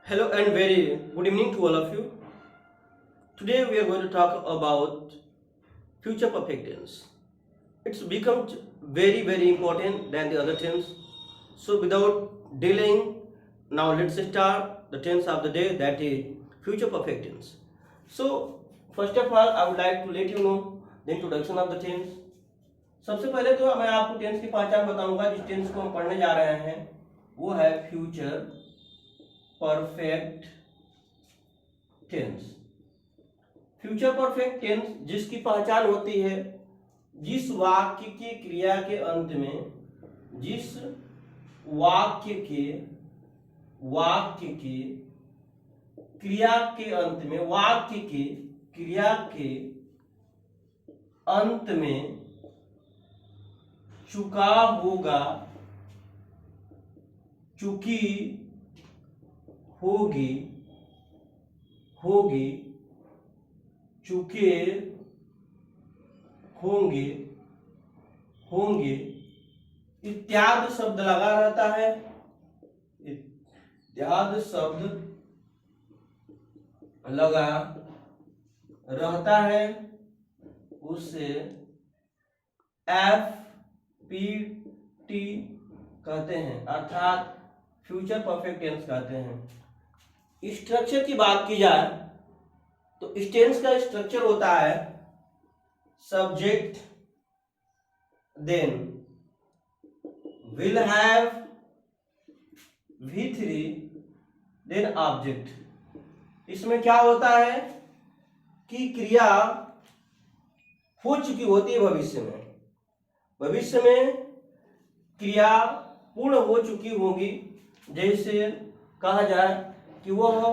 Hello and very good evening to all of you. Today we are going to talk about future perfect tense. It's become very important than the other tense. So without delaying, now let's start the tense of the day, that is future perfect tense. So first of all, I would like to let you know the introduction of the tense. सबसे पहले तो मैं आपको tense की पहचान बताऊंगा। जिस tense को हम पढ़ने जा रहे हैं वो है future perfect tense. Future perfect tense जिसकी पहचान होती है जिस वाक्य की क्रिया के अंत में, जिस वाक्य के क्रिया के अंत में, वाक्य के क्रिया के अंत में चुका होगा, चुकी होगी, होगी, चुके होंगे, होंगे इत्यादि शब्द लगा रहता है। इत्यादि शब्द लगा रहता है उसे FPT कहते हैं, अर्थात फ्यूचर परफेक्ट टेंस कहते हैं। स्ट्रक्चर की बात की जाए तो इस टेंस का स्ट्रक्चर होता है subject, then will have, V3, then object. इसमें क्या होता है कि क्रिया हो चुकी होती है भविष्य में, भविष्य में क्रिया पूर्ण हो चुकी होगी। जैसे कहा जाए कि वह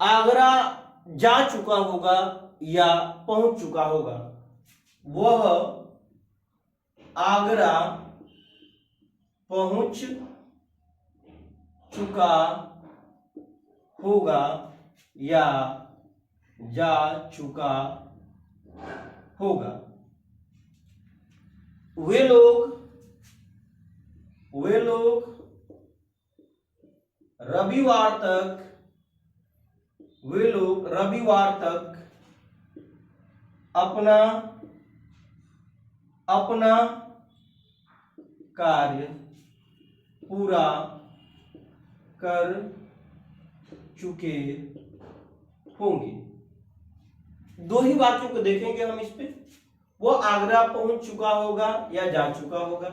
आगरा जा चुका होगा या पहुंच चुका होगा, वह आगरा पहुंच चुका होगा या जा चुका होगा। वे लोग रविवार तक, वे लोग रविवार तक अपना कार्य पूरा कर चुके होंगे। दो ही वाक्यों को देखेंगे हम इस पे। वो आगरा पहुंच चुका होगा या जा चुका होगा।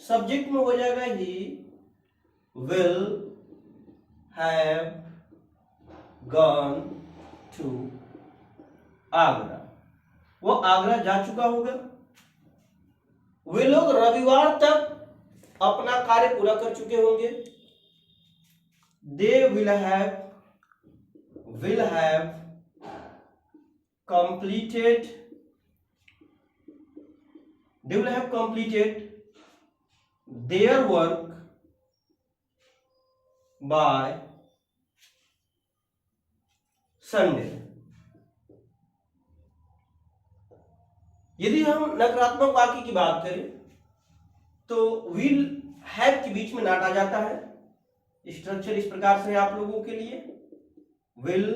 सब्जेक्ट में हो जाएगा he will have gone to Agra, वो आगरा जा चुका होगा। वे लोग रविवार तक अपना कार्य पूरा कर चुके होंगे। They will have completed, they will have completed their work by Sunday। यदि हम नकारात्मक वाक्य की बात करें तो विल हैव के बीच में नॉट आ जाता है। स्ट्रक्चर इस प्रकार से है आप लोगों के लिए, will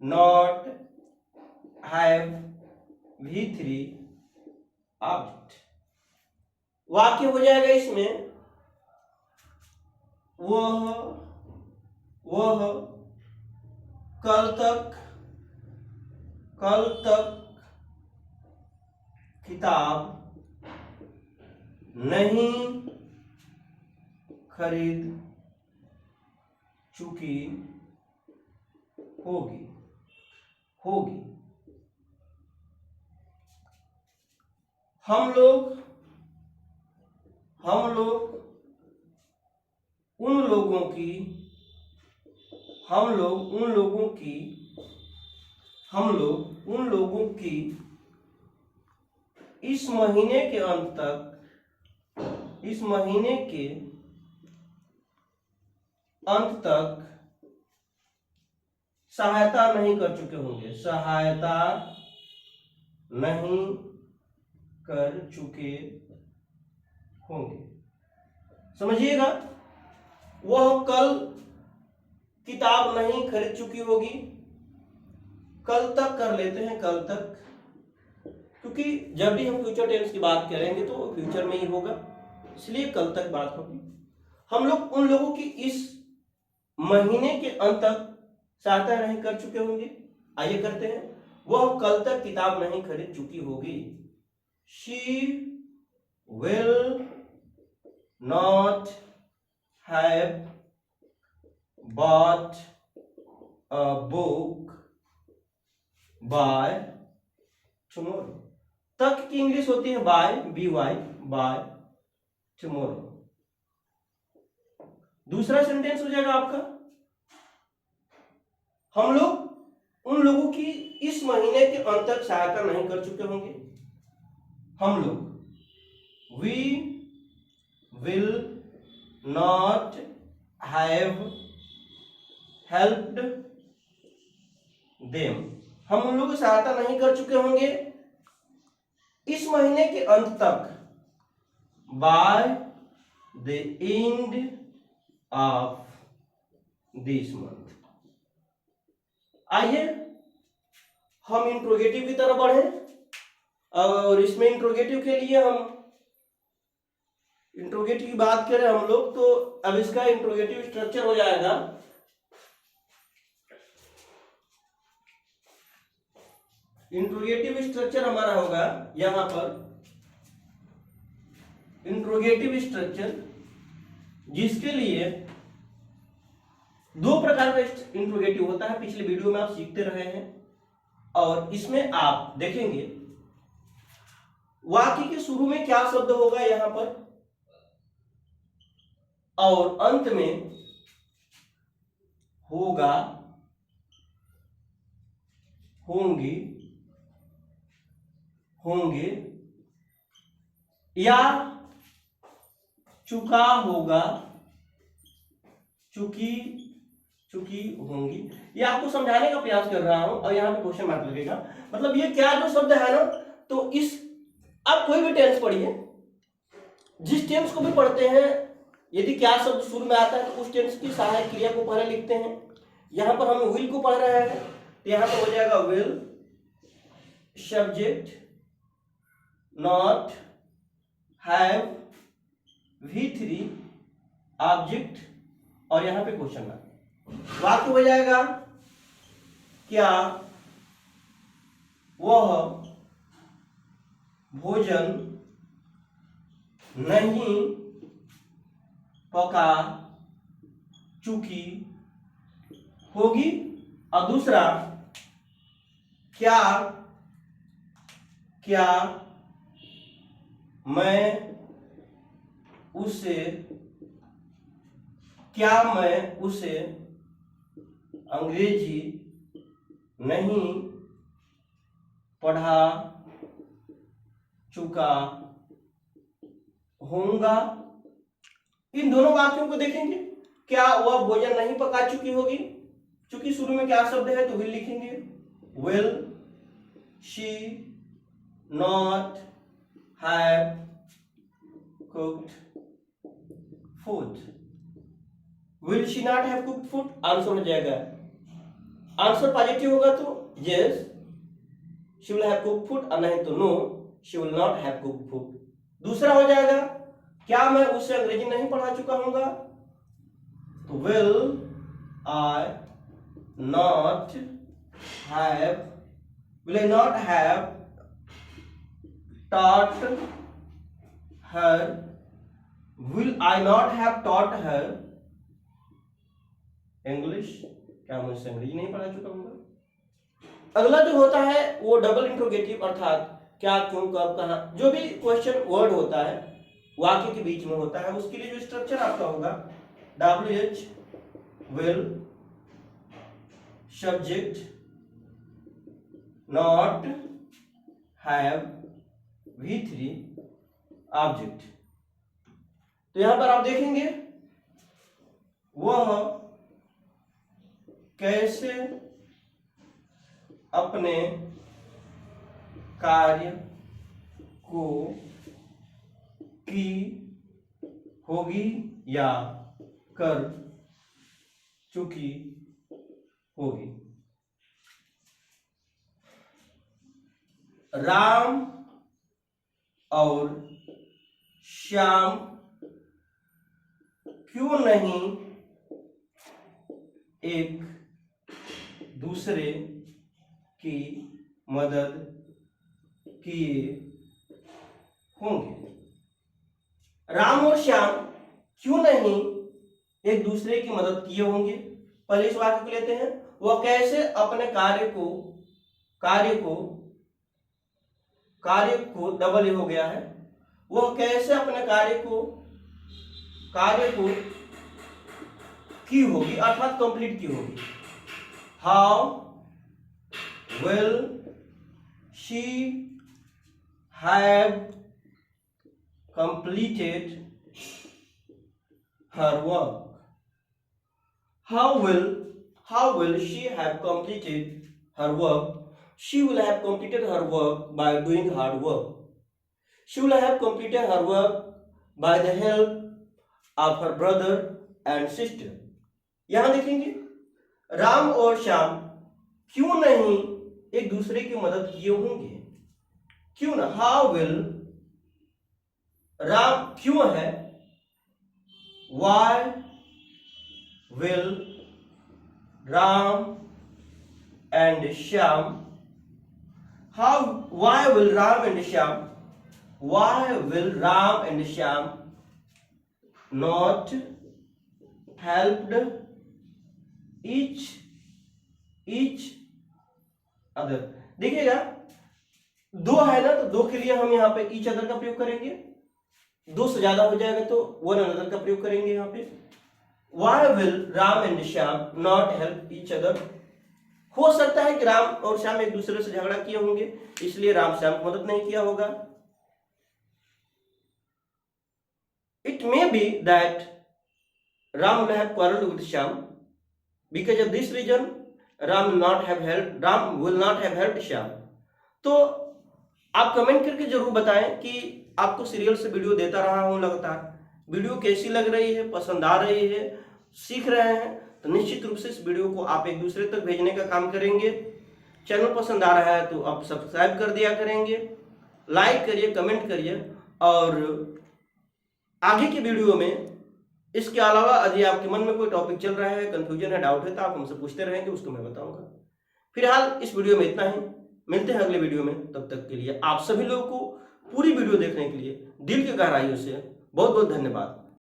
not have V3 object. वाक्य हो जाएगा इसमें वह कल तक किताब नहीं खरीद चुकी होगी। हम लोग उन लोगों की इस महीने के अंत तक सहायता नहीं कर चुके होंगे, सहायता नहीं कर चुके होंगे। समझिएगा, वह कल किताब नहीं खरीद चुकी होगी। कल तक कर लेते हैं, कल तक, क्योंकि जब भी हम फ्यूचर टेंस की बात करेंगे तो फ्यूचर में ही होगा, इसलिए कल तक बात होगी। हम लोग उन लोगों की इस महीने के अंत तक सहायता नहीं कर चुके होंगे। आइए करते हैं। वह कल तक किताब नहीं खरीद चुकी होगी। She will not have bought a book by tomorrow. तक की इंग्लिश होती है बाय, BY, बाय टुमारो। दूसरा सेंटेंस हो जाएगा आपका, हम लोग उन लोगों की इस महीने के अंत तक सहायता नहीं कर चुके होंगे। हम लोग, we will not have helped them. हम उन लोगों की सहायता नहीं कर चुके होंगे इस महीने के अंत तक, by the end of this month. आइए हम इंट्रोगेटिव की तरफ बढ़े, और इसमें इंट्रोगेटिव के लिए हम इंट्रोगेटिव की बात करें हम लोग, तो अब इसका इंट्रोगेटिव स्ट्रक्चर हो जाएगा, इंट्रोगेटिव स्ट्रक्चर हमारा होगा यहां पर, इंट्रोगेटिव स्ट्रक्चर, जिसके लिए दो प्रकार का इंट्रोगेटिव होता है। पिछले वीडियो में आप सीखते रहे हैं, और इसमें आप देखेंगे वाक्य के शुरू में क्या शब्द होगा यहां पर, और अंत में होगा, होंगी, होंगे, या चुका होगा, चुकी, चुकी होंगी। ये आपको समझाने का प्रयास कर रहा हूं, और यहां पे क्वेश्चन मार्क लगेगा। मतलब ये क्या जो शब्द है ना, तो इस, आप कोई भी टेंस पढ़िए, जिस टेंस को भी पढ़ते हैं, यदि क्या शब्द शुरू में आता है तो उस टेंस की सहायक क्रिया को पहले लिखते हैं। यहां पर हम विल को पढ़ रहे हैं, तो यहां पर हो जाएगा will subject not have V3 object, और यहां पे क्वेश्चन मार्क। वाक्य हो जाएगा, क्या वह भोजन नहीं पका चुकी होगी। और दूसरा, क्या क्या मैं उसे, क्या मैं उसे अंग्रेजी नहीं पढ़ा चुका होऊंगा। इन दोनों वाक्यों को देखेंगे, क्या वह भोजन नहीं पका चुकी होगी, चूंकि शुरू में क्या शब्द है तो विल लिखेंगे, will she not have cooked food. Will she not have cooked food answer हो जाएगा, आंसर पॉजिटिव होगा तो yes she will have cooked food, और नहीं तो no she will not have cooked food. दूसरा हो जाएगा, क्या मैं उससे अंग्रेजी नहीं पढ़ा चुका हूंगा, तो will I not have, will I not have taught her, will I not have taught her English, क्या मैं उससे अंग्रेजी नहीं पढ़ा चुका हूंगा। अगला जो होता है वो डबल इंट्रोगेटिव, अर्थात क्या, क्यों, कब, कहां, जो भी क्वेश्चन वर्ड होता है वाक्य के बीच में होता है, उसके लिए जो स्ट्रक्चर आपका होगा, WH will subject not have V3 object. तो यहां पर आप देखेंगे, वह कैसे अपने कार्य को की होगी या कर चुकी होगी। राम और श्याम क्यों नहीं एक दूसरे की मदद किए होंगे। राम और श्याम क्यों नहीं एक दूसरे की मदद किए होंगे। पहले इस वाक्य को लेते हैं। वह कैसे अपने कार्य को डबल हो गया है। वह कैसे अपने कार्य को की होगी अर्थात कंप्लीट की होगी। How will she have completed her work? How will she have completed her work? She will have completed her work by doing hard work. She will have completed her work by the help of her brother and sister. यहां देखेंगे राम और श्याम क्यों नहीं एक दूसरे की मदद किए होंगे। क्यों ना, हाउ विल, राम क्यों है, why will Ram and Shyam, why will Ram and Shyam not helped each other। देखिएगा दो है ना, तो दो के लिए हम यहाँ पे each other का प्रयोग करेंगे। दो से ज्यादा हो जाएगा तो वन अनदर का प्रयोग करेंगे यहाँ पे। Why will Ram and Shyam not help each other? हो सकता है कि राम और श्याम एक दूसरे से झगड़ा किए होंगे, इसलिए राम श्याम को मदद नहीं किया होगा। It may be that Ram will have quarreled with Shyam. Because of this reason, Ram will not have helped Shyam. तो आप कमेंट करके जरूर बताएं कि आपको सीरियल से वीडियो देता रहा हूं लगातार, वीडियो कैसी लग रही है, पसंद आ रही है, सीख रहे हैं, तो निश्चित रूप से इस वीडियो को आप एक दूसरे तक भेजने का काम करेंगे। चैनल पसंद आ रहा है तो आप सब्सक्राइब कर दिया करेंगे, लाइक करिए, कमेंट करिए, और आगे की वीडियो में इसके अलावा यदि आपके मन में कोई टॉपिक चल रहा है, कंफ्यूजन है, डाउट है, तो आप हमसे पूछते रहेंगे, उसको मैं बताऊंगा। फिलहाल इस वीडियो में इतना ही, मिलते हैं अगले वीडियो में। तब तक के लिए आप सभी लोगों को पूरी वीडियो देखने के लिए दिल की गहराइयों से बहुत बहुत धन्यवाद।